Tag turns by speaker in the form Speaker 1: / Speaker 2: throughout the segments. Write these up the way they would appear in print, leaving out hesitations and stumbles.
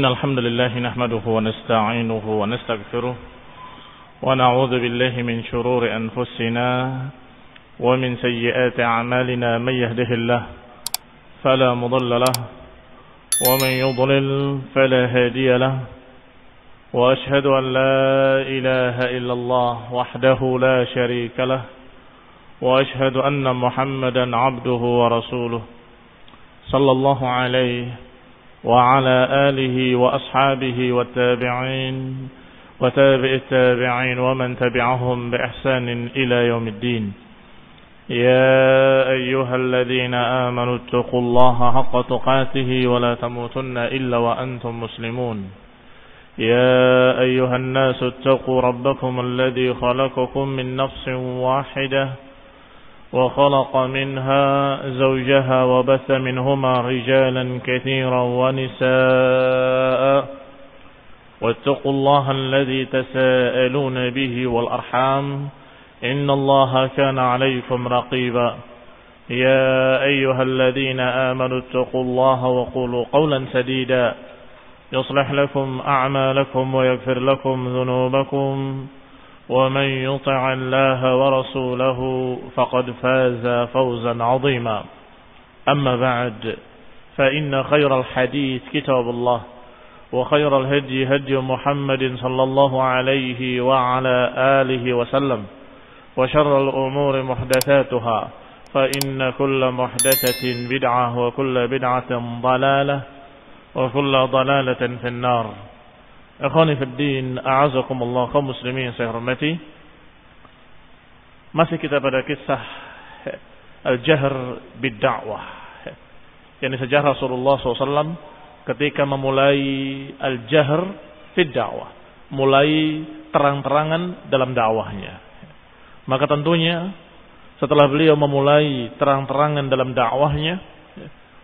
Speaker 1: إن الحمد لله نحمده ونستعينه ونستغفره ونعوذ بالله من شرور أنفسنا ومن سيئات أعمالنا. من يهده الله فلا مضل له ومن يضلل فلا هادي له، وأشهد أن لا إله إلا الله وحده لا شريك له، وأشهد أن محمدا عبده ورسوله صلى الله عليه وعلى آله وأصحابه والتابعين وتابع التابعين ومن تبعهم بإحسان إلى يوم الدين. يا أيها الذين آمنوا اتقوا الله حق تقاته ولا تموتن إلا وأنتم مسلمون. يا أيها الناس اتقوا ربكم الذي خلقكم من نفس واحدة وخلق منها زوجها وبث منهما رجالا كثيرا ونساء، واتقوا الله الذي تساءلون به والأرحام إن الله كان عليكم رقيبا. يا أيها الذين آمنوا اتقوا الله وقولوا قولا سديدا يصلح لكم أعمالكم ويغفر لكم ذنوبكم، ومن يطع الله ورسوله فقد فاز فوزا عظيما. أما بعد، فإن خير الحديث كتاب الله، وخير الهدي هدي محمد صلى الله عليه وعلى آله وسلم، وشر الأمور محدثاتها، فإن كل محدثة بدعة وكل بدعة ضلالة وكل ضلالة في النار. Ikhwani fi din, a'azakumullah, kaum muslimin yang saya hormati. Masih kita pada kisah al-jahr bid-da'wah. Yani sejarah Rasulullah SAW ketika memulai al-jahr bid-da'wah, mulai terang-terangan dalam dakwahnya. Maka tentunya setelah beliau memulai terang-terangan dalam dakwahnya,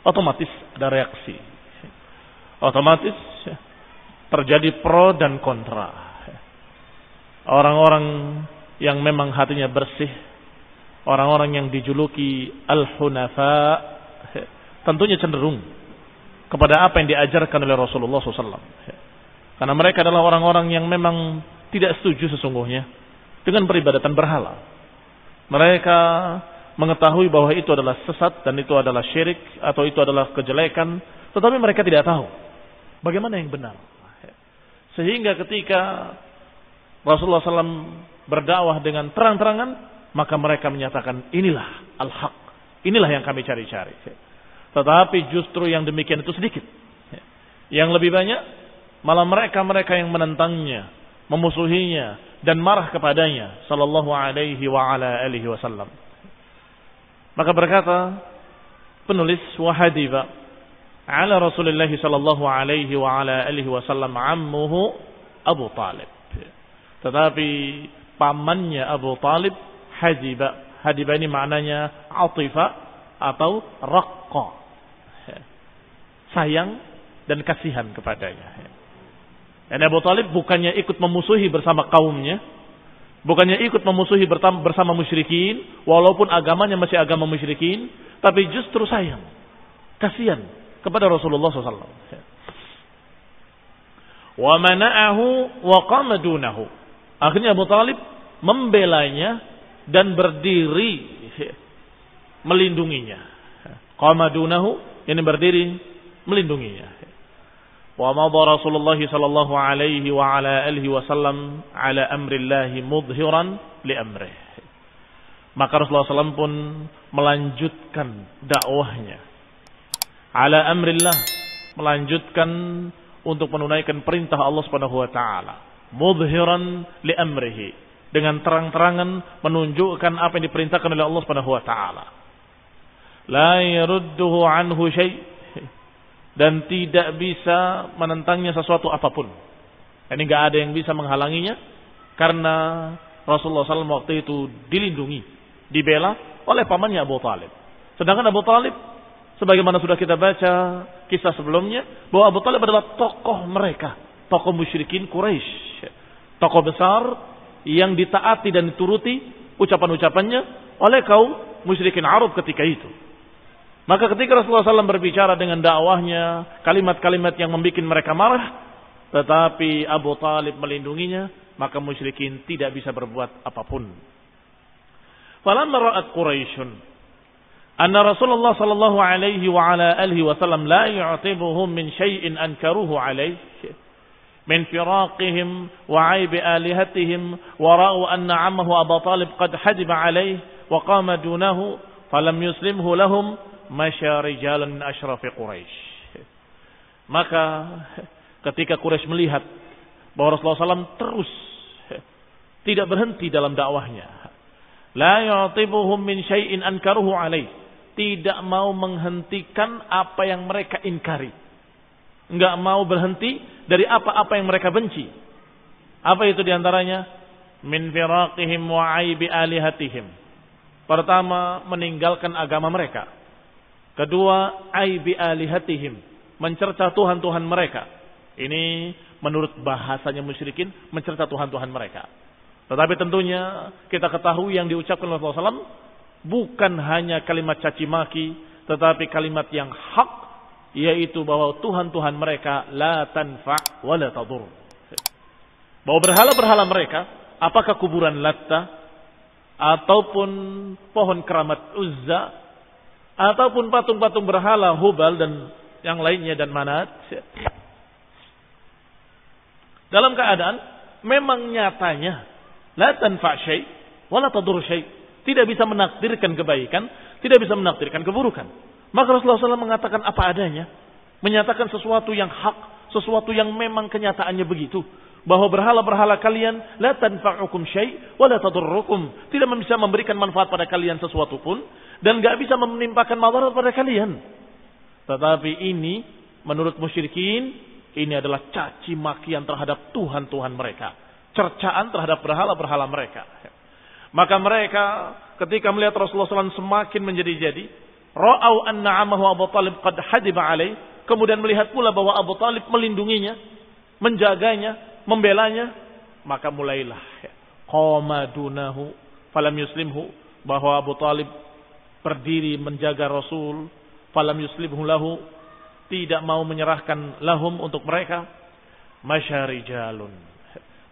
Speaker 1: otomatis ada reaksi. Otomatis terjadi pro dan kontra. Orang-orang yang memang hatinya bersih, orang-orang yang dijuluki al-hunafa, tentunya cenderung kepada apa yang diajarkan oleh Rasulullah SAW. Karena mereka adalah orang-orang yang memang tidak setuju sesungguhnya dengan peribadatan berhala. Mereka mengetahui bahwa itu adalah sesat dan itu adalah syirik atau itu adalah kejelekan, tetapi mereka tidak tahu bagaimana yang benar. Sehingga ketika Rasulullah SAW berdakwah dengan terang-terangan, maka mereka menyatakan inilah al-haq, inilah yang kami cari-cari. Tetapi justru yang demikian itu sedikit. Yang lebih banyak malah mereka-mereka yang menentangnya, memusuhinya dan marah kepadanya sallallahu alaihi wa ala alihi wasallam. Maka berkata penulis, wahadiba ala Rasulullah sallallahu alaihi wa ala alihi wasallam ammuhu Abu Talib. Tetapi pamannya Abu Talib hadiba. Hadiba ini maknanya atifa atau raqqa, sayang dan kasihan kepadanya. Dan Abu Talib bukannya ikut memusuhi bersama kaumnya, bukannya ikut memusuhi bersama musyrikin, walaupun agamanya masih agama musyrikin, tapi justru sayang, kasihan kepada Rasulullah SAW. Wa mana'ahu wa qama dunahu. Akhirnya Abu Talib membelanya dan berdiri melindunginya. Qama dunahu, ini berdiri melindunginya. Wa madha Rasulullah sallallahu alaihi wa ala alihi wasallam ala amrillah mudhiran li amrih. Maka Rasulullah SAW pun melanjutkan dakwahnya ala amrillah, melanjutkan untuk menunaikan perintah Allah Subhanahu wa taala, mudhiran li amrihi, dengan terang-terangan menunjukkan apa yang diperintahkan oleh Allah Subhanahu wa taala. La yarudduhu anhu syai', dan tidak bisa menentangnya sesuatu apapun. Ini enggak ada yang bisa menghalanginya karena Rasulullah SAW waktu itu dilindungi, dibela oleh pamannya Abu Talib. Sedangkan Abu Talib, sebagaimana sudah kita baca kisah sebelumnya, bahwa Abu Talib adalah tokoh mereka, tokoh musyrikin Quraisy, tokoh besar yang ditaati dan dituruti ucapan-ucapannya oleh kaum musyrikin Arab ketika itu. Maka ketika Rasulullah SAW berbicara dengan dakwahnya, kalimat-kalimat yang membuat mereka marah, tetapi Abu Talib melindunginya, maka musyrikin tidak bisa berbuat apapun. Falamma ra'at Quraisyun anna Rasulullah sallallahu alaihi wa ala alihi wasallam la yu'tibuhum min syai'in ankaruhu alaihi min firaqihim wa 'aibi alihatihim wa ra'u anna 'ammahu Abu Talib qad hajiba alaihi wa qama dunahu falam yuslimhu lahum masya rijalan min asyrafil Quraisy. Maka ketika Quraisy melihat bahwa Rasulullah SAW terus tidak berhenti dalam dakwahnya, la yu'tibuhum min syai'in ankaruhu alaih, tidak mau menghentikan apa yang mereka ingkari, enggak mau berhenti dari apa-apa yang mereka benci. Apa itu diantaranya? Min firaqihim wa 'aibi alihatihim. Pertama, meninggalkan agama mereka. Kedua, 'aibi alihatihim, mencerca Tuhan-Tuhan mereka. Ini menurut bahasanya musyrikin, mencerca Tuhan-Tuhan mereka. Tetapi tentunya kita ketahui yang diucapkan oleh Rasulullah SAW bukan hanya kalimat caci maki, tetapi kalimat yang hak, yaitu bahwa Tuhan-Tuhan mereka la tanfa' wa la tadur. Bahwa berhala-berhala mereka, apakah kuburan Latta, ataupun pohon keramat Uzza, ataupun patung-patung berhala Hubal dan yang lainnya dan Manat, dalam keadaan memang nyatanya la tanfa' syai' wa la tadur syai', tidak bisa menakdirkan kebaikan, tidak bisa menakdirkan keburukan. Maka Rasulullah SAW mengatakan apa adanya, menyatakan sesuatu yang hak, sesuatu yang memang kenyataannya begitu, bahwa berhala-berhala kalian la tanfa'ukum syai' wa la tadurrukum, tidak bisa memberikan manfaat pada kalian sesuatu pun, dan enggak bisa menimpakan madarat pada kalian. Tetapi ini menurut musyrikin, ini adalah caci makian terhadap Tuhan-Tuhan mereka, cercaan terhadap berhala-berhala mereka. Maka mereka ketika melihat Rasulullah SAW semakin menjadi-jadi, ra'au anna 'amahu Abu Talib qad hadiba alaih, kemudian melihat pula bahwa Abu Talib melindunginya, menjaganya, membelanya, maka mulailah qama dunahu falam yuslimhu, bahwa Abu Talib berdiri menjaga Rasul, falam yuslimhu lahu, tidak mau menyerahkan lahum untuk mereka, masyarijalun,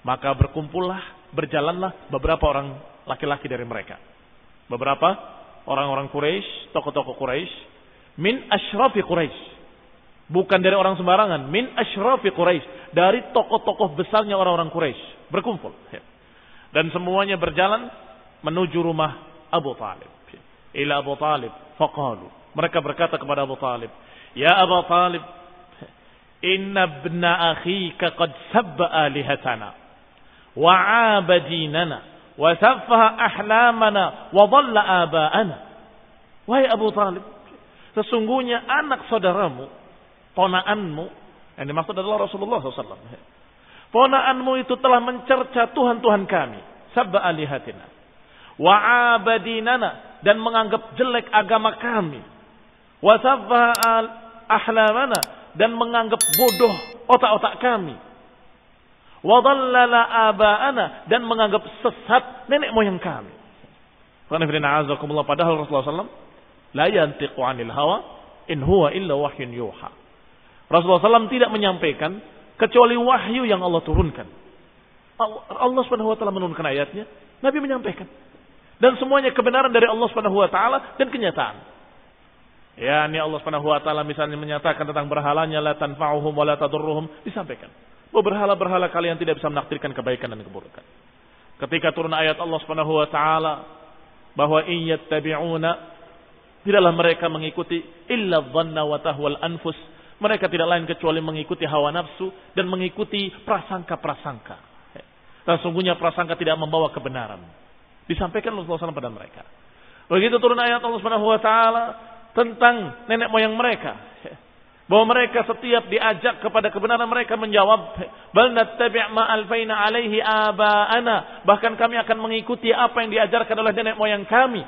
Speaker 1: maka berkumpullah, berjalanlah beberapa orang laki-laki dari mereka, beberapa orang-orang Quraisy, tokoh-tokoh Quraisy, min asyrafi Quraisy, bukan dari orang sembarangan, min asyrafi Quraisy, dari tokoh-tokoh besarnya orang-orang Quraisy berkumpul, dan semuanya berjalan menuju rumah Abu Talib. Ila Abu Talib faqalu, mereka berkata kepada Abu Talib, ya Abu Talib, inna ibna akhika qad sabba alihatana wa 'abadinana wa saffaha ahlamana wa dhalla aba'ana. Wahai Abu Talib, sesungguhnya anak saudaramu, ponaanmu, yang dimaksud adalah Rasulullah SAW, ponaanmu itu telah mencerca Tuhan-Tuhan kami, sabba alihatina, wa 'abadinana, dan menganggap jelek agama kami, wa saffaha ahlamana, dan menganggap bodoh otak-otak kami, wa dhallala aba'ana, dan menganggap sesat nenek moyang kami. Padahal Rasulullah SAW la yantiqu 'anil hawa in huwa illa wahyun yuha. Rasulullah SAW tidak menyampaikan kecuali wahyu yang Allah turunkan. Allah Subhanahu wa taala menurunkan ayatnya, Nabi menyampaikan. Dan semuanya kebenaran dari Allah Subhanahu wa taala dan kenyataan. Ya, ini Allah Subhanahu wa taala misalnya menyatakan tentang berhalanya la tanfa'uhum wa la tadurruhum, disampaikan bahwa berhala-berhala kalian tidak bisa menakdirkan kebaikan dan keburukan. Ketika turun ayat Allah Subhanahu wa taala bahwa in yattabi'una, tidaklah mereka mengikuti illa dhanna wa tahwal anfus, mereka tidak lain kecuali mengikuti hawa nafsu dan mengikuti prasangka-prasangka. Dan sungguhnya prasangka tidak membawa kebenaran. Disampaikan Rasulullah SAW pada mereka. Begitu turun ayat Allah Subhanahu wa taala tentang nenek moyang mereka, bahwa mereka setiap diajak kepada kebenaran mereka menjawab, bal nattabi' ma alfaina alaihi aba'ana, bahkan kami akan mengikuti apa yang diajarkan oleh nenek moyang kami.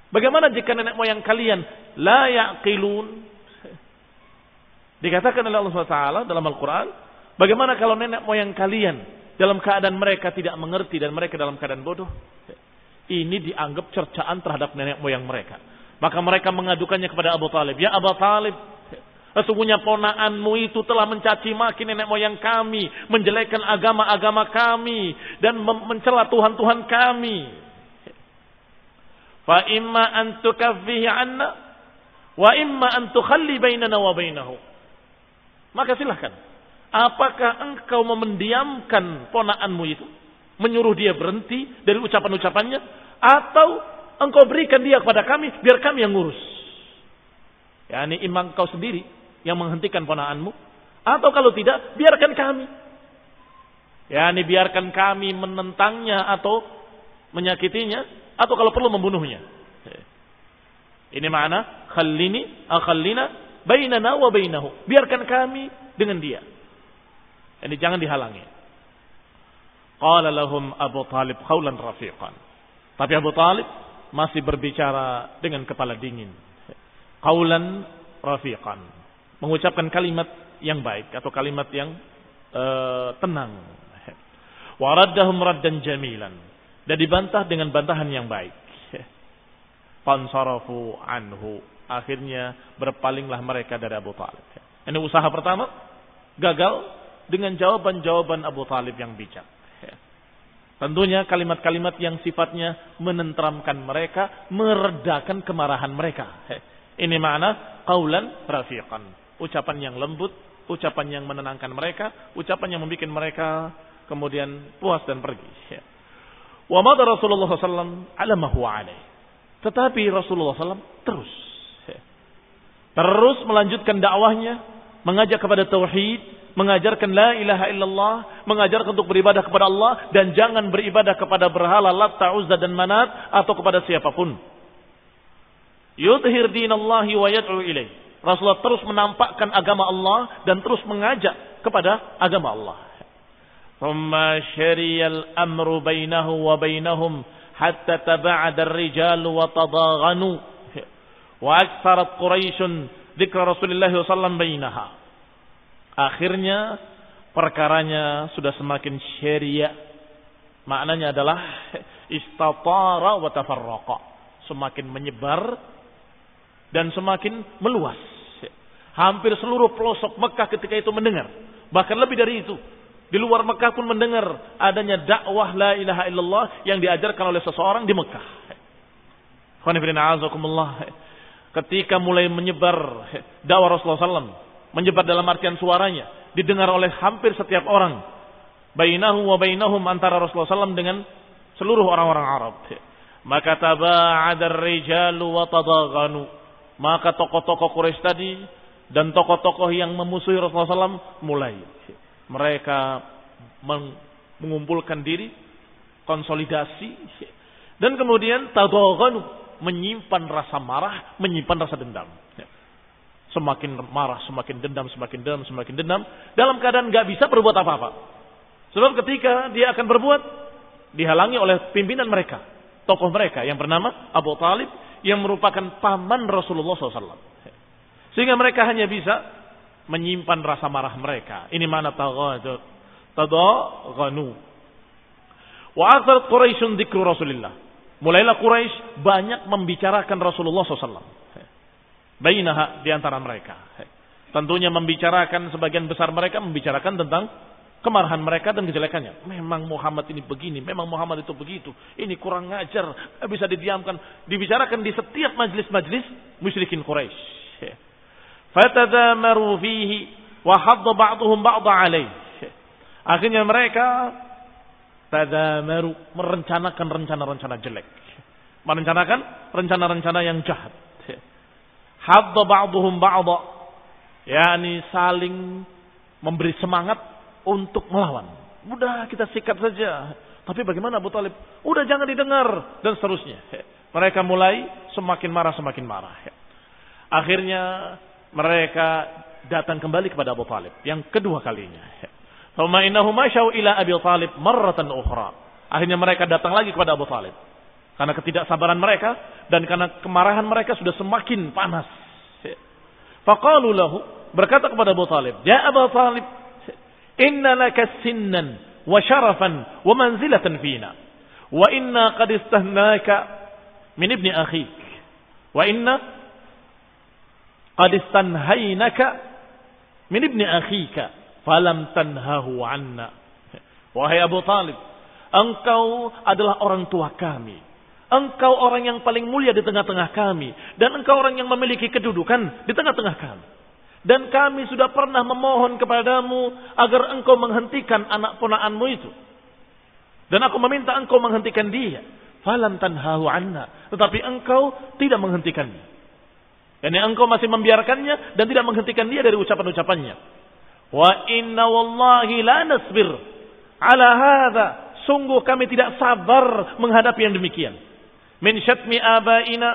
Speaker 1: Bagaimana jika nenek moyang kalian la yaqilun? Dikatakan oleh Allah SWT dalam Al-Quran, bagaimana kalau nenek moyang kalian dalam keadaan mereka tidak mengerti dan mereka dalam keadaan bodoh? Ini dianggap cercaan terhadap nenek moyang mereka. Maka mereka mengadukannya kepada Abu Talib. Ya Abu Talib, sesungguhnya ponaanmu itu telah mencaci maki nenek moyang kami, menjelekkan agama-agama kami, dan mencela Tuhan-Tuhan kami. Fa imma an tukaffihi anna, wa imma an tukhalli bainana wa bainahu. Maka silahkan. Apakah engkau mendiamkan ponaanmu itu, menyuruh dia berhenti dari ucapan-ucapannya, atau engkau berikan dia kepada kami, biar kami yang ngurus. Yani imam kau sendiri yang menghentikan ponaanmu, atau kalau tidak, biarkan kami. Yani biarkan kami menentangnya atau menyakitinya, atau kalau perlu membunuhnya. Ini makna khallina bainana wa bainahu. Biarkan kami dengan dia. Ini jangan dihalangi. Qala lahum Abu Talib qawlan rafiqan. Tapi Abu Talib masih berbicara dengan kepala dingin. Qawlan rafiqan. Mengucapkan kalimat yang baik atau kalimat yang tenang. Wa raddahum raddan jamilan. Dan dibantah dengan bantahan yang baik. Fansarafu anhu. Akhirnya berpalinglah mereka dari Abu Talib. Ini usaha pertama gagal dengan jawaban-jawaban Abu Talib yang bijak. Tentunya kalimat-kalimat yang sifatnya menenteramkan mereka, meredakan kemarahan mereka. Ini makna qaulan rafiqan. Ucapan yang lembut, ucapan yang menenangkan mereka, ucapan yang membuat mereka kemudian puas dan pergi. Wa madha Rasulullah SAW ala ma huwa alaih. Tetapi Rasulullah SAW terus melanjutkan dakwahnya, mengajak kepada tauhid, mengajarkan la ilaha illallah, mengajarkan untuk beribadah kepada Allah dan jangan beribadah kepada berhala Lat, Uzza dan Manat atau kepada siapapun. Yudhhir dinallahi wa yad'u ilaih. Rasulullah terus menampakkan agama Allah dan terus mengajak kepada agama Allah. Thumma syariyal amru bainahu wa bainahum hatta taba'ada ar-rijalu wa tadaghanu wa aktsarat Quraisyun dzikra Rasulullah sallallahu alaihi wasallam bainaha. Akhirnya perkaranya sudah semakin syariah. Maknanya adalah istatara wa tafarraqa. Semakin menyebar dan semakin meluas. Hampir seluruh pelosok Mekah ketika itu mendengar. Bahkan lebih dari itu. Di luar Mekah pun mendengar adanya dakwah la ilaha illallah yang diajarkan oleh seseorang di Mekah. Ketika mulai menyebar dakwah Rasulullah SAW. Menyebar dalam artian suaranya. Didengar oleh hampir setiap orang. Bainahu wa bainahum antara Rasulullah SAW dengan seluruh orang-orang Arab. Maka taba'adar rijalu wa tadaghanu. Maka tokoh-tokoh Quraisy tadi dan tokoh-tokoh yang memusuhi Rasulullah SAW mulai. Mereka mengumpulkan diri. Konsolidasi. Dan kemudian tadaghanu. Menyimpan rasa marah. Menyimpan rasa dendam. Semakin marah, semakin dendam, semakin dendam, semakin dendam. Dalam keadaan gak bisa berbuat apa-apa. Sebab ketika dia akan berbuat, dihalangi oleh pimpinan mereka. Tokoh mereka yang bernama Abu Talib. Yang merupakan paman Rasulullah SAW. Sehingga mereka hanya bisa menyimpan rasa marah mereka. Ini mana tadaghanu. Wa aktsar Quraisyun dzikru Rasulillah. Mulailah Quraisy banyak membicarakan Rasulullah SAW. Bainaha di antara mereka. Tentunya membicarakan sebagian besar mereka membicarakan tentang kemarahan mereka dan kejelekannya. Memang Muhammad ini begini, memang Muhammad itu begitu. Ini kurang ngajar, bisa didiamkan. Dibicarakan di setiap majlis-majlis musyrikin Quraisy. Fatadamaru fihi wa hadda ba'dhum ba'dha alaih. Akhirnya mereka tadamaru merencanakan rencana-rencana jelek. Merencanakan rencana-rencana yang jahat. Hadda ba'dhum ba'dha, yakni saling memberi semangat untuk melawan. Udah kita sikat saja. Tapi bagaimana Abu Talib? Udah jangan didengar dan seterusnya. Mereka mulai semakin marah semakin marah. Akhirnya mereka datang kembali kepada Abu Talib yang kedua kalinya. Thumma innahum masyaw ila Abi Talib marratan ukhra. Akhirnya mereka datang lagi kepada Abu Talib. Karena ketidaksabaran mereka dan karena kemarahan mereka sudah semakin panas. Faqalu lahu, berkata kepada Abu Talib, "Ya Abu Talib, inna laka sinnan wa syarafan wa manzilatan fina. Wa inna qad istahnaka min ibni akhik. Wa inna qad istanhaynaka min ibni akhika falam tanhahu anna. Wahai Abu Talib, engkau adalah orang tua kami. Engkau orang yang paling mulia di tengah-tengah kami. Dan engkau orang yang memiliki kedudukan di tengah-tengah kami. Dan kami sudah pernah memohon kepadamu agar engkau menghentikan anak ponakanmu itu. Dan aku meminta engkau menghentikan dia. Falam tanhahu anna. Tetapi engkau tidak menghentikannya. Yani engkau masih membiarkannya dan tidak menghentikan dia dari ucapan-ucapannya. Wa inna wallahi la nasbir ala hadha. Sungguh kami tidak sabar menghadapi yang demikian. Min syatmi abaina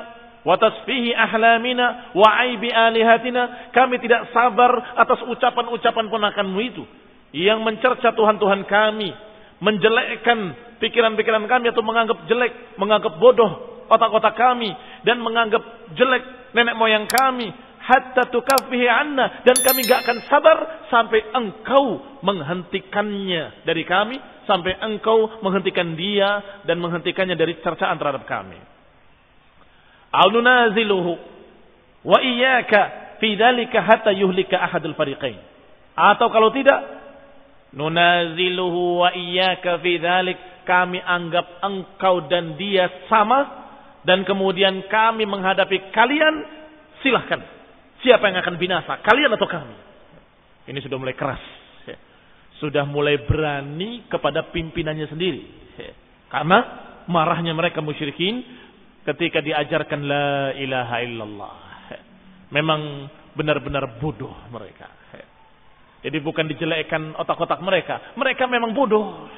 Speaker 1: wa tasfihi ahlamina wa aibi alihatina. Kami tidak sabar atas ucapan-ucapan ponakanmu itu yang mencerca Tuhan-Tuhan kami, menjelekkan pikiran-pikiran kami atau menganggap jelek, menganggap bodoh otak-otak kami dan menganggap jelek nenek moyang kami. Hatta tukaffihi anna, dan kami gak akan sabar sampai engkau menghentikannya dari kami, sampai engkau menghentikan dia dan menghentikannya dari cercaan terhadap kami. Au nunaziluhu wa iyyaka fi dzalika hatta yuhlika ahadul fariqain. Atau kalau tidak, nunaziluhu wa iyyaka fi dzalik, kami anggap engkau dan dia sama dan kemudian kami menghadapi kalian, silahkan. Siapa yang akan binasa? Kalian atau kami? Ini sudah mulai keras. Sudah mulai berani kepada pimpinannya sendiri. Karena marahnya mereka musyrikin ketika diajarkan la ilaha illallah. Memang benar-benar bodoh mereka. Jadi bukan dijelekkan otak-otak mereka. Mereka memang bodoh.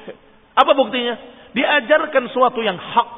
Speaker 1: Apa buktinya? Diajarkan suatu yang hak.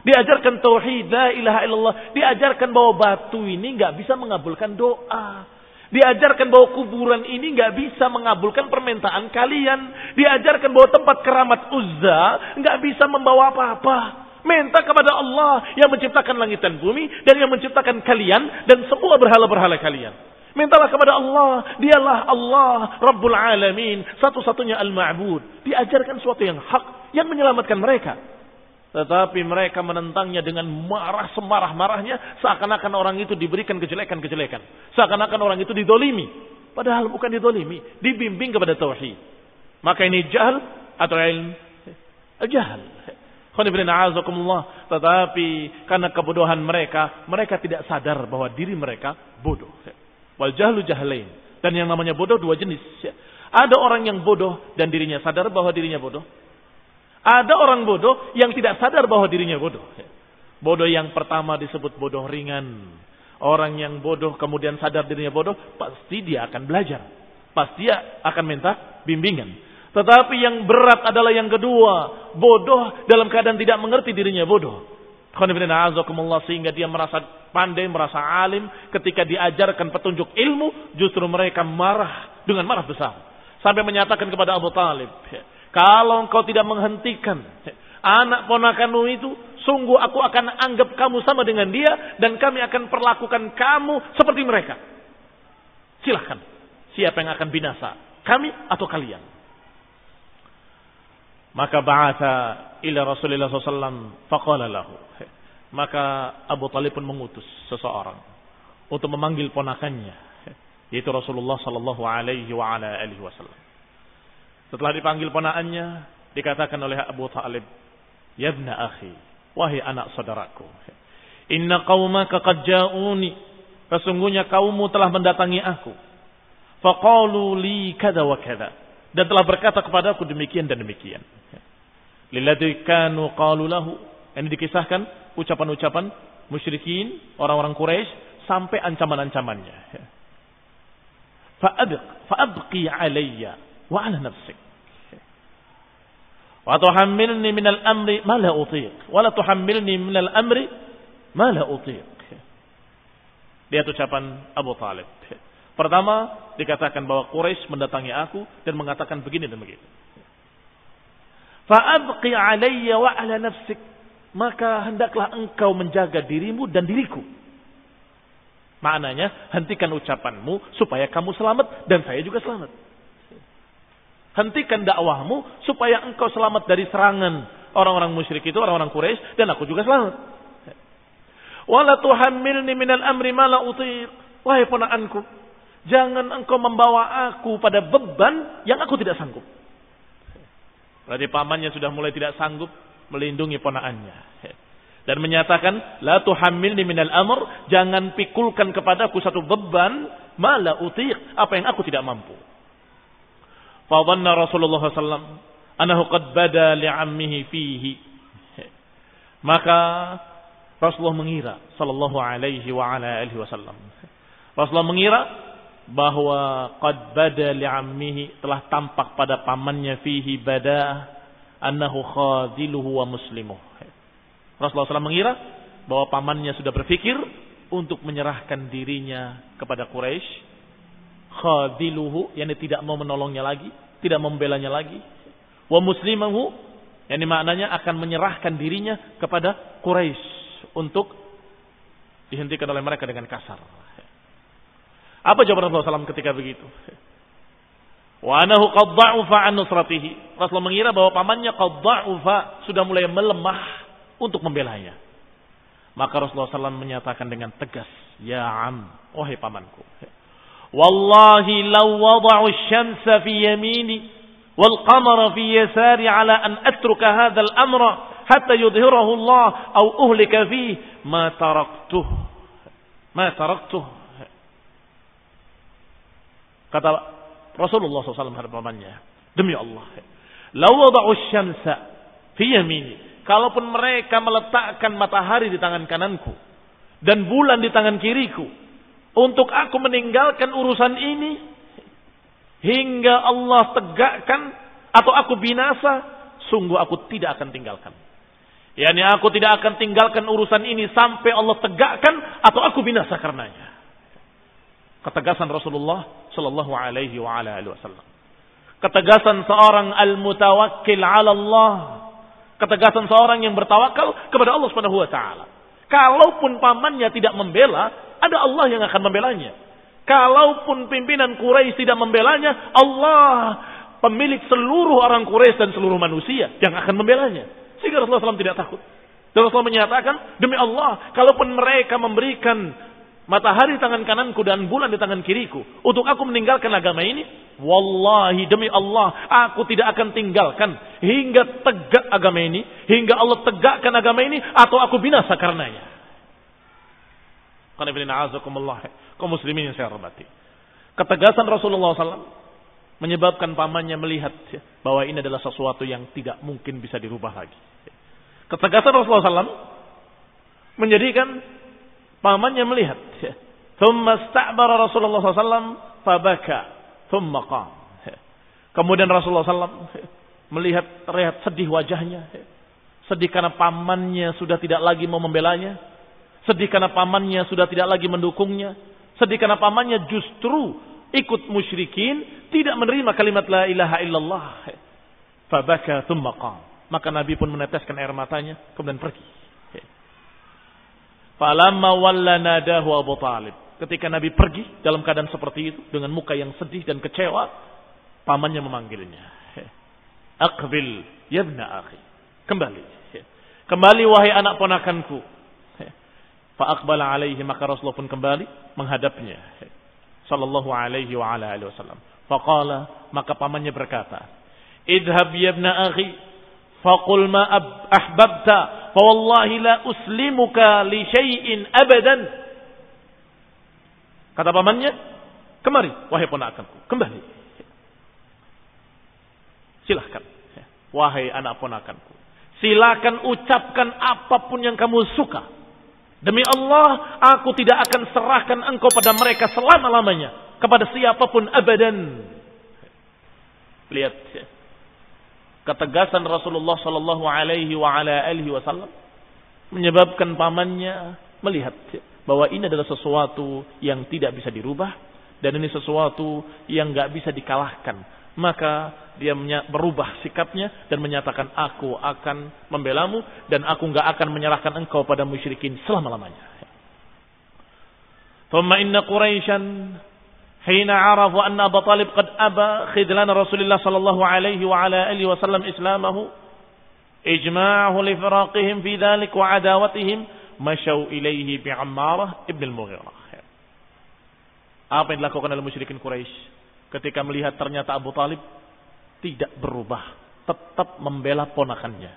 Speaker 1: Diajarkan tauhid, la ilaha illallah. Diajarkan bahwa batu ini nggak bisa mengabulkan doa. Diajarkan bahwa kuburan ini nggak bisa mengabulkan permintaan kalian. Diajarkan bahwa tempat keramat Uzza nggak bisa membawa apa-apa. Minta kepada Allah yang menciptakan langit dan bumi dan yang menciptakan kalian dan semua berhala-berhala kalian. Mintalah kepada Allah. Dialah Allah Rabbul Alamin, satu-satunya Al-Ma'bud. Diajarkan sesuatu yang hak yang menyelamatkan mereka. Tetapi mereka menentangnya dengan marah semarah-marahnya, seakan-akan orang itu diberikan kejelekan-kejelekan. Seakan-akan orang itu didolimi. Padahal bukan didolimi, dibimbing kepada tauhid. Maka ini jahal atau ilm? Jahal. Tetapi karena kebodohan mereka, mereka tidak sadar bahwa diri mereka bodoh. Wal jahlu jahlain. Dan yang namanya bodoh dua jenis. Ada orang yang bodoh dan dirinya sadar bahwa dirinya bodoh. Ada orang bodoh yang tidak sadar bahwa dirinya bodoh. Bodoh yang pertama disebut bodoh ringan. Orang yang bodoh kemudian sadar dirinya bodoh, pasti dia akan belajar. Pasti dia akan minta bimbingan. Tetapi yang berat adalah yang kedua. Bodoh dalam keadaan tidak mengerti dirinya bodoh. Sehingga dia merasa pandai, merasa alim. Ketika diajarkan petunjuk ilmu, justru mereka marah dengan marah besar. Sampai menyatakan kepada Abu Talib, kalau engkau tidak menghentikan anak ponakanmu itu, sungguh aku akan anggap kamu sama dengan dia dan kami akan perlakukan kamu seperti mereka. Silahkan. Siapa yang akan binasa? Kami atau kalian? Maka ba'atha ila Rasulullah SAW faqala lahu. Maka Abu Talib pun mengutus seseorang untuk memanggil ponakannya, yaitu Rasulullah SAW. Setelah dipanggil ponakannya, dikatakan oleh Abu Talib, ya ibna akhi, wahai anak saudaraku, inna qaumaka qad ja'uni, sesungguhnya kaummu telah mendatangi aku, faqalu li kada wa kada, dan telah berkata kepadaku demikian dan demikian. Lilladzi kanu qalu lahu, ini dikisahkan ucapan-ucapan musyrikin, orang-orang Quraisy sampai ancaman-ancamannya. Fa'abqi alayya wa ala nafsik wa tuhammilni min al-amri ma la utiq wa la tuhammilni min al-amri ma la utiq. Lihat ucapan Abu Talib. Pertama dikatakan bahwa Quraisy mendatangi aku dan mengatakan begini dan begitu. Fa'abqi alayya wa ala nafsik, maka hendaklah engkau menjaga dirimu dan diriku. Maknanya hentikan ucapanmu supaya kamu selamat dan saya juga selamat. Hentikan dakwahmu supaya engkau selamat dari serangan orang-orang musyrik itu, orang-orang Quraisy, dan aku juga selamat. Wala tuhammilni minal amri ma la utiq. Wahai ponakanku, jangan engkau membawa aku pada beban yang aku tidak sanggup. Berarti pamannya sudah mulai tidak sanggup melindungi ponakannya. Dan menyatakan, la tuhammilni minal amr, jangan pikulkan kepadaku satu beban, ma la utiq, apa yang aku tidak mampu. Fa dhanna Rasulullah sallallahu alaihi wasallam annahu qad bada li'ammihi fihi. Maka Rasulullah mengira sallallahu alaihi wa ala alihi wasallam. Rasulullah mengira bahwa qad bada li'ammihi, telah tampak pada pamannya fihi bada annahu khadiluhu wa muslimuh. Rasulullah SAW mengira bahwa pamannya sudah berpikir untuk menyerahkan dirinya kepada Quraisy. Khadiluhu, yakni tidak mau menolongnya lagi, tidak membelanya lagi. Wa muslimahu, yakni maknanya akan menyerahkan dirinya kepada Quraisy untuk dihentikan oleh mereka dengan kasar. Apa jawaban Rasulullah SAW ketika begitu? Wa anahu qad dha'ufa an nusratihi. Rasulullah mengira bahwa pamannya qad dha'ufa, sudah mulai melemah untuk membelanya. Maka Rasulullah SAW menyatakan dengan tegas, ya am, wahai pamanku, wallahi law wada'u asy-syamsa fi yamini wal qamara fi yasari ala an atruka hadzal amra hatta yudhhirahu Allah aw uhlika fi ma taraktuh. Kata Rasulullah SAW kepada pamannya, demi Allah, law wada'u asy-syamsa fi yamini, kalaupun mereka meletakkan matahari di tangan kananku dan bulan di tangan kiriku untuk aku meninggalkan urusan ini hingga Allah tegakkan atau aku binasa, sungguh aku tidak akan tinggalkan. Yani aku tidak akan tinggalkan urusan ini sampai Allah tegakkan atau aku binasa karenanya. Ketegasan Rasulullah sallallahu alaihi wa ala alihi wasallam. Ketegasan seorang al-mutawakkil 'ala Allah. Ketegasan seorang yang bertawakal kepada Allah Subhanahu wa taala. Kalaupun pamannya tidak membela, ada Allah yang akan membelanya. Kalaupun pimpinan Quraisy tidak membelanya, Allah pemilik seluruh orang Quraisy dan seluruh manusia yang akan membelanya. Sehingga Rasulullah SAW tidak takut. Dan Rasulullah menyatakan, demi Allah, kalaupun mereka memberikan matahari di tangan kananku dan bulan di tangan kiriku untuk aku meninggalkan agama ini, wallahi demi Allah, aku tidak akan tinggalkan hingga tegak agama ini, hingga Allah tegakkan agama ini atau aku binasa karenanya. Qul inna a'udzukumullah, kaum muslimin yang saya hormati. Ketegasan Rasulullah SAW menyebabkan pamannya melihat bahwa ini adalah sesuatu yang tidak mungkin bisa dirubah lagi. Ketegasan Rasulullah SAW menjadikan pamannya melihat. Thumma ista'bara Rasulullah SAW fabaka thumma qam. Kemudian Rasulullah SAW melihat sedih wajahnya. Sedih karena pamannya sudah tidak lagi mau membelanya. Sedih karena pamannya sudah tidak lagi mendukungnya. Sedih karena pamannya justru ikut musyrikin, tidak menerima kalimat la ilaha illallah. Fabaka thumma qam. Maka Nabi pun meneteskan air matanya kemudian pergi. Falamma walla nadahu Abu Talib. Ketika Nabi pergi dalam keadaan seperti itu dengan muka yang sedih dan kecewa, pamannya memanggilnya. Aqbil ya ibna akhi. Kembali. Kembali wahai anak ponakanku. Fa aqbala alaihi, maka Rasulullah pun kembali menghadapnya. Sallallahu alaihi wa ala alihi wasallam. Faqala, maka pamannya berkata, idhab ya ibna akhi faqul ma ahbabta fa wallahi la uslimuka li syai'in abadan. Kata pamannya, kemari wahai ponakanku, kembali. Silahkan wahai anak ponakanku, silakan ucapkan apapun yang kamu suka. Demi Allah, aku tidak akan serahkan engkau pada mereka selama-lamanya, kepada siapapun abadan. Lihat ketegasan Rasulullah sallallahu alaihi wa ala alihi wasallam menyebabkan pamannya melihat bahwa ini adalah sesuatu yang tidak bisa dirubah dan ini sesuatu yang enggak bisa dikalahkan. Maka dia berubah sikapnya dan menyatakan, aku akan membelamu dan aku enggak akan menyerahkan engkau pada musyrikin selama-lamanya. Thumma inna Quraisyan hina arafu anna Abu Talib qad aba khidlan Rasulullah sallallahu alaihi wa ala alihi wasallam islamahu ijma'ahu li firaqihim fi dhalik wa adawatihim masyau ilaihi bi Ammarah ibn al-Mughirah. Apa yang dilakukan oleh musyrikin Quraisy ketika melihat ternyata Abu Talib tidak berubah, tetap membela ponakannya.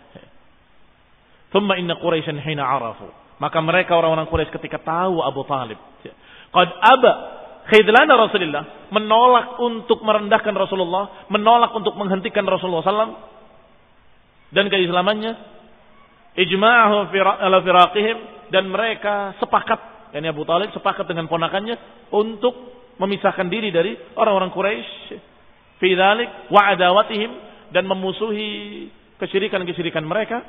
Speaker 1: Thumma inna Quraisyan hina arafu. Maka mereka orang-orang Quraisy ketika tahu Abu Talib qad aba khidlana Rasulullah, menolak untuk merendahkan Rasulullah, menolak untuk menghentikan Rasulullah SAW dan keislamannya, ijma'ahu ala firaqihim, dan mereka sepakat, yakni Abu Talib sepakat dengan ponakannya untuk memisahkan diri dari orang-orang Quraisy fi dzalik wa adawatihim, dan memusuhi kesyirikan-kesyirikan mereka.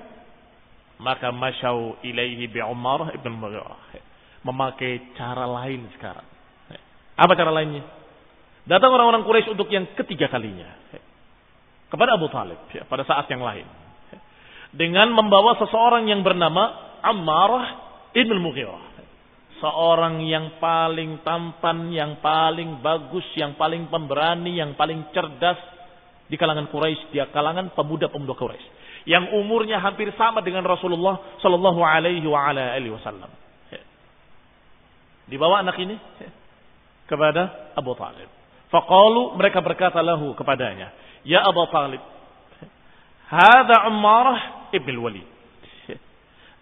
Speaker 1: Maka masyau ilaihi bi Umar ibn Mughirah, memakai cara lain sekarang. Apa cara lainnya? Datang orang-orang Quraisy untuk yang ketiga kalinya kepada Abu Talib pada saat yang lain, dengan membawa seseorang yang bernama Ammarah ibn Mughirah, seorang yang paling tampan, yang paling bagus, yang paling pemberani, yang paling cerdas di kalangan Quraisy, di kalangan pemuda-pemuda Quraisy, yang umurnya hampir sama dengan Rasulullah sallallahu alaihi wasallam. Dibawa anak ini kepada Abu Talib. Faqalu, mereka berkata lahu kepadanya, ya Abu Talib, hadza Ammarah ibn al-Walid,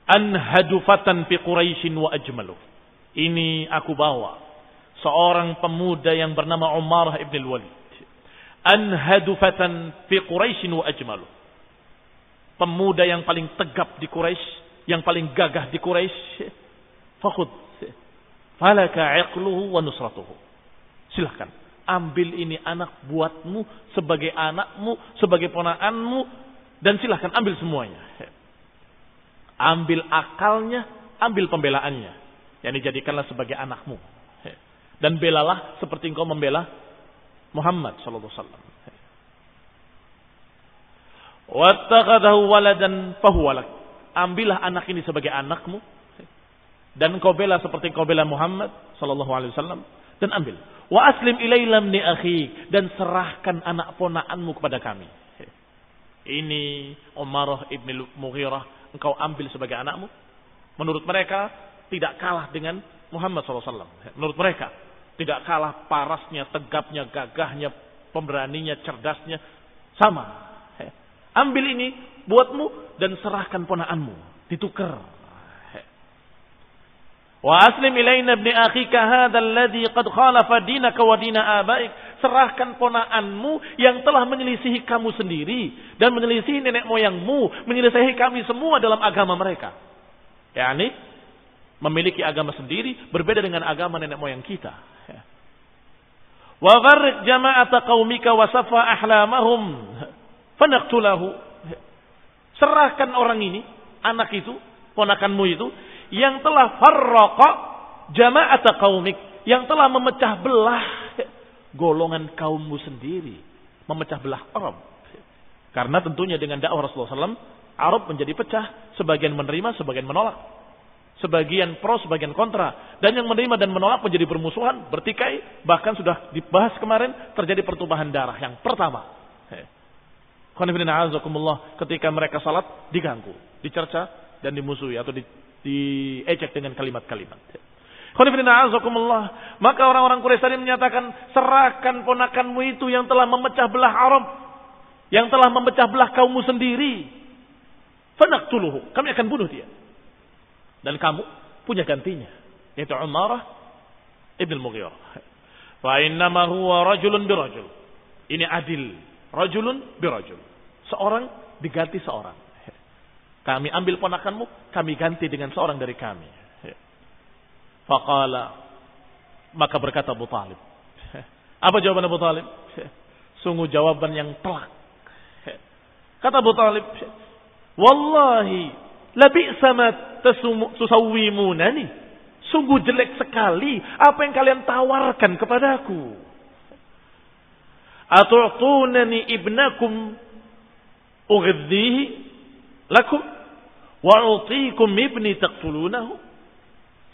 Speaker 1: anhadu fatan fi Quraisy wa ajmalu. Ini aku bawa seorang pemuda yang bernama Ammarah ibn al-Walid, anhadu fatan fi Quraisy wa ajmalu. Pemuda yang paling tegap di Quraisy, yang paling gagah di Quraisy. Fakhudh falaka iqluhu wa nusratuhu. Silahkan, ambil ini anak buatmu, sebagai anakmu, sebagai ponakanmu, dan silahkan ambil semuanya. Ambil akalnya, ambil pembelaannya. Yani jadikanlah sebagai anakmu. Dan belalah seperti engkau membela Muhammad sallallahu alaihi wasallam. Wattakhadahu waladan fahuwa lak. Ambillah anak ini sebagai anakmu, dan engkau bela seperti engkau bela Muhammad sallallahu alaihi wasallam, dan ambil. Wa aslim ilayya li akhi, dan serahkan anak ponakanmu kepada kami. Ini Ammarah ibn Mughirah, engkau ambil sebagai anakmu. Menurut mereka tidak kalah dengan Muhammad sallallahu alaihi wasallam. Menurut mereka tidak kalah parasnya, tegapnya, gagahnya, pemberaninya, cerdasnya, sama. Ambil ini buatmu dan serahkan ponakanmu, ditukar. Wa aslim ilaina ibni akhika hadzal ladzi qad khalafa dinaka wa dina abaik. Serahkan ponakanmu yang telah menyelisihi kamu sendiri dan menyelisihi nenek moyangmu, menyelisihi kami semua dalam agama mereka. yakni memiliki agama sendiri berbeda dengan agama nenek moyang kita. Wa gharriq jama'ata qaumika wa safa ahlamahum fanaqtulahu. Serahkan orang ini, anak itu, ponakanmu itu yang telah farraqa jama'ata qaumik, yang telah memecah belah golongan kaummu sendiri, memecah belah Arab. Karena tentunya dengan dakwah Rasulullah SAW, Arab menjadi pecah, sebagian menerima, sebagian menolak. Sebagian pro, sebagian kontra. Dan yang menerima dan menolak menjadi bermusuhan, bertikai. Bahkan sudah dibahas kemarin, terjadi pertumpahan darah yang pertama. Ketika mereka salat, diganggu, dicerca, dan dimusuhi atau diejek dengan kalimat-kalimat. Maka orang-orang Quraisy tadi menyatakan, serahkan ponakanmu itu yang telah memecah belah Arab, yang telah memecah belah kaummu sendiri. Fanaqtuluhu, kami akan bunuh dia. Dan kamu punya gantinya, yaitu Ammarah ibn al-Mughirah. Fa innama huwa rajulun birajul. Ini adil, rajulun birajul. Seorang diganti seorang. Kami ambil ponakanmu, kami ganti dengan seorang dari kami. Faqala, maka berkata Abu Talib. Apa jawaban Abu Talib? Sungguh jawaban yang telak. Kata Abu Talib, wallahi labi'sa ma tusawwimunani. Sungguh jelek sekali apa yang kalian tawarkan kepadaku. Atu'tunani ibnakum ughidhihi lakum wa utiikum ibni taqtulunahu.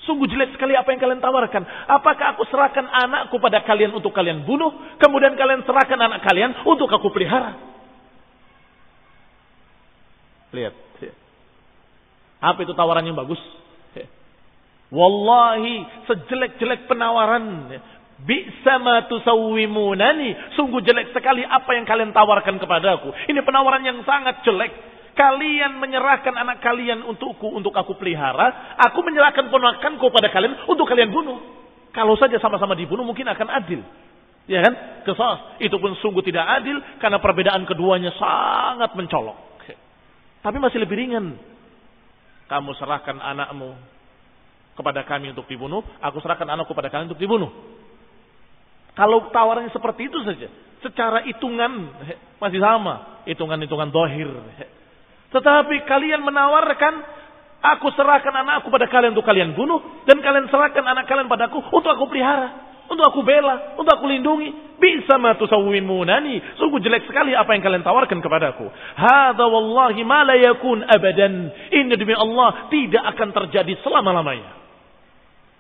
Speaker 1: Sungguh jelek sekali apa yang kalian tawarkan. Apakah aku serahkan anakku pada kalian untuk kalian bunuh, kemudian kalian serahkan anak kalian untuk aku pelihara? Lihat. Apa itu tawaran yang bagus? Wallahi, sejelek-jelek penawaran, bi'sa ma tusawwimunani, sungguh jelek sekali apa yang kalian tawarkan kepadaku. Ini penawaran yang sangat jelek. Kalian menyerahkan anak kalian untukku, untuk aku pelihara. Aku menyerahkan ponakanku pada kalian untuk kalian bunuh. Kalau saja sama-sama dibunuh mungkin akan adil. Ya kan? Qisas. Itu pun sungguh tidak adil karena perbedaan keduanya sangat mencolok. Tapi masih lebih ringan. Kamu serahkan anakmu kepada kami untuk dibunuh, aku serahkan anakku kepada kalian untuk dibunuh. Kalau tawarannya seperti itu saja, secara hitungan masih sama, hitungan-hitungan zahir. Tetapi kalian menawarkan, aku serahkan anakku pada kalian untuk kalian bunuh, dan kalian serahkan anak kalian padaku untuk aku pelihara, untuk aku bela, untuk aku lindungi. Bisa ma tusawwimunani, sungguh jelek sekali apa yang kalian tawarkan kepadaku. Hadza wallahi ma la yakun abadan, ini demi Allah tidak akan terjadi selama-lamanya.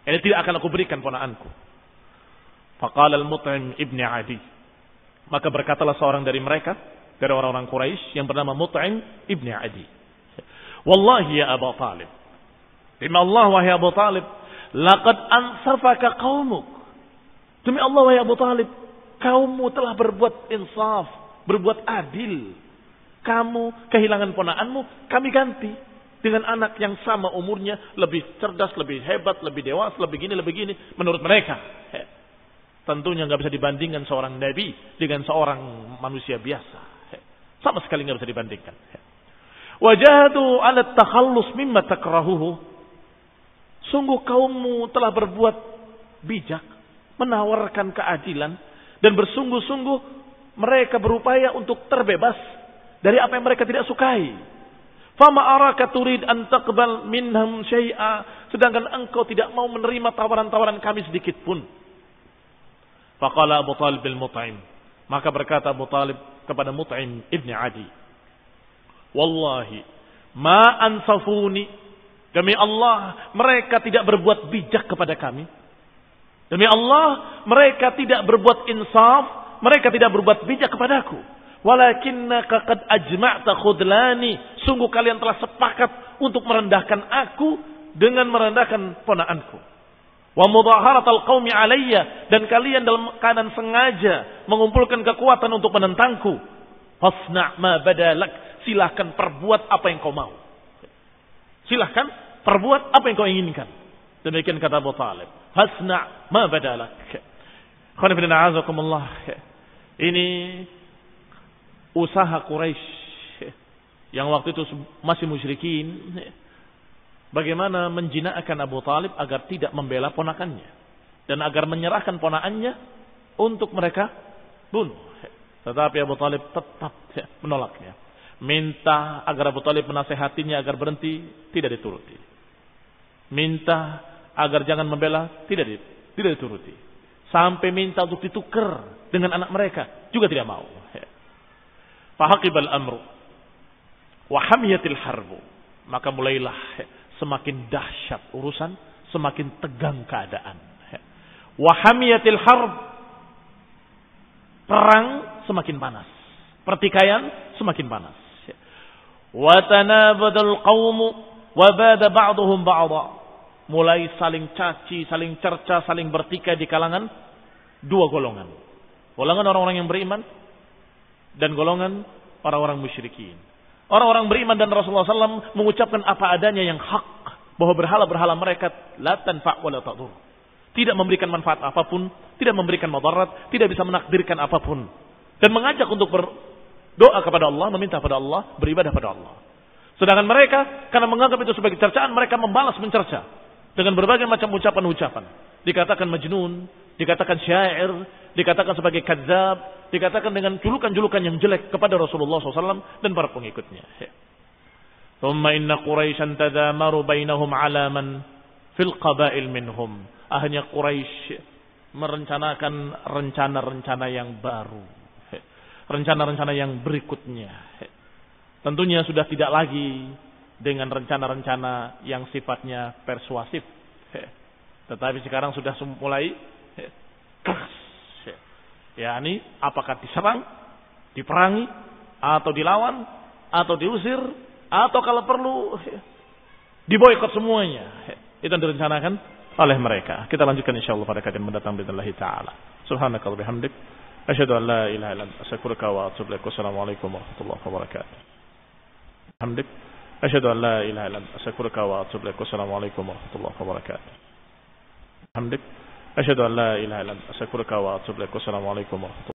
Speaker 1: Ini tidak akan aku berikan ponaanku. Faqala al-Mut'im ibn Adi, maka berkatalah seorang dari mereka, dari orang-orang Quraisy yang bernama Mut'im ibn Adi, wallahi ya Abu Talib, demi Allah wahai Abu Talib, laqad ansafaka qaumuk, demi Allah wahai Abu Talib, kaummu telah berbuat insaf, berbuat adil. Kamu kehilangan ponaanmu, kami ganti dengan anak yang sama umurnya, lebih cerdas, lebih hebat, lebih dewasa, lebih gini menurut mereka. Tentunya nggak bisa dibandingkan seorang nabi dengan seorang manusia biasa. Sama sekali nggak bisa dibandingkan. Wajahadu ala takhallus mimma takrahuhu. Sungguh kaummu telah berbuat bijak, menawarkan keadilan, dan bersungguh-sungguh mereka berupaya untuk terbebas dari apa yang mereka tidak sukai. Fama araka turid an taqbal minhum syai'a, sedangkan engkau tidak mau menerima tawaran-tawaran kami sedikit pun. Faqala Abu Talib bil Mut'im, maka berkata Abu Talib kepada Mut'im ibn Adi, wallahi ma ansafuni, demi Allah mereka tidak berbuat bijak kepada kami. Demi Allah mereka tidak berbuat insaf, mereka tidak berbuat bijak kepadaku. Walakinnaka qad ajma'ta khudlani, sungguh kalian telah sepakat untuk merendahkan aku dengan merendahkan ponaanku. Wa mudaharatal qaumi alayya, dan kalian dalam keadaan sengaja mengumpulkan kekuatan untuk menentangku. Fasna' ma badalak, silahkan perbuat apa yang kau mau. Silahkan perbuat apa yang kau inginkan. Demikian kata Abu Talib. Fasna' ma badalak. Khonibina a'azakumullah. Ini usaha Quraisy yang waktu itu masih musyrikin, bagaimana menjinakkan Abu Talib agar tidak membela ponakannya dan agar menyerahkan ponakannya untuk mereka bunuh. Tetapi Abu Talib tetap menolaknya. Minta agar Abu Talib menasehatinya agar berhenti, tidak dituruti. Minta agar jangan membela, tidak dituruti. Sampai minta untuk ditukar dengan anak mereka, juga tidak mau. Fahaqibal amru wa hamiyatil harbu, maka mulailah semakin dahsyat urusan, semakin tegang keadaan. Wa hamiyatil harb, perang semakin panas, pertikaian semakin panas. Wa tanabadal qaumu wa bada ba'dhum ba'dha, mulai saling caci, saling cerca, saling bertikai di kalangan dua golongan. Golongan orang-orang yang beriman dan golongan orang-orang musyrikin. Orang-orang beriman dan Rasulullah SAW mengucapkan apa adanya yang hak, bahwa berhala-berhala mereka la tanfa' wa la tadur, tidak memberikan manfaat apapun, tidak memberikan madarat, tidak bisa menakdirkan apapun, dan mengajak untuk berdoa kepada Allah, meminta pada Allah, beribadah pada Allah. Sedangkan mereka karena menganggap itu sebagai cercaan, mereka membalas mencerca dengan berbagai macam ucapan-ucapan. Dikatakan majnun, dikatakan syair, dikatakan sebagai kadzab, dikatakan dengan julukan-julukan yang jelek kepada Rasulullah SAW dan para pengikutnya. Thumma inna Quraisyan tadamaru bainahum alaman fil qabail minhum. Akhirnya Quraisy merencanakan rencana-rencana yang baru, rencana-rencana yang berikutnya. Tentunya sudah tidak lagi dengan rencana-rencana yang sifatnya persuasif, tetapi sekarang sudah mulai keras. yakni apakah diserang, diperangi, atau dilawan, atau diusir, atau kalau perlu diboikot semuanya. Itu yang direncanakan oleh mereka. Kita lanjutkan insyaallah pada kajian mendatang billahi taala. Subhanakallahumma bihamdik asyhadu an la ilaha illa anta astaghfiruka wa atubu ilaik. Wassalamualaikum warahmatullahi wabarakatuh. Hamdik asyhadu an la ilaha illa anta astaghfiruka wa atubu ilaik. Wassalamualaikum warahmatullahi wabarakatuh. Hamdik asyhadu an la ilaha illa anta astaghfiruka wa atubu ilaik. Wassalamualaikum warahmatullahi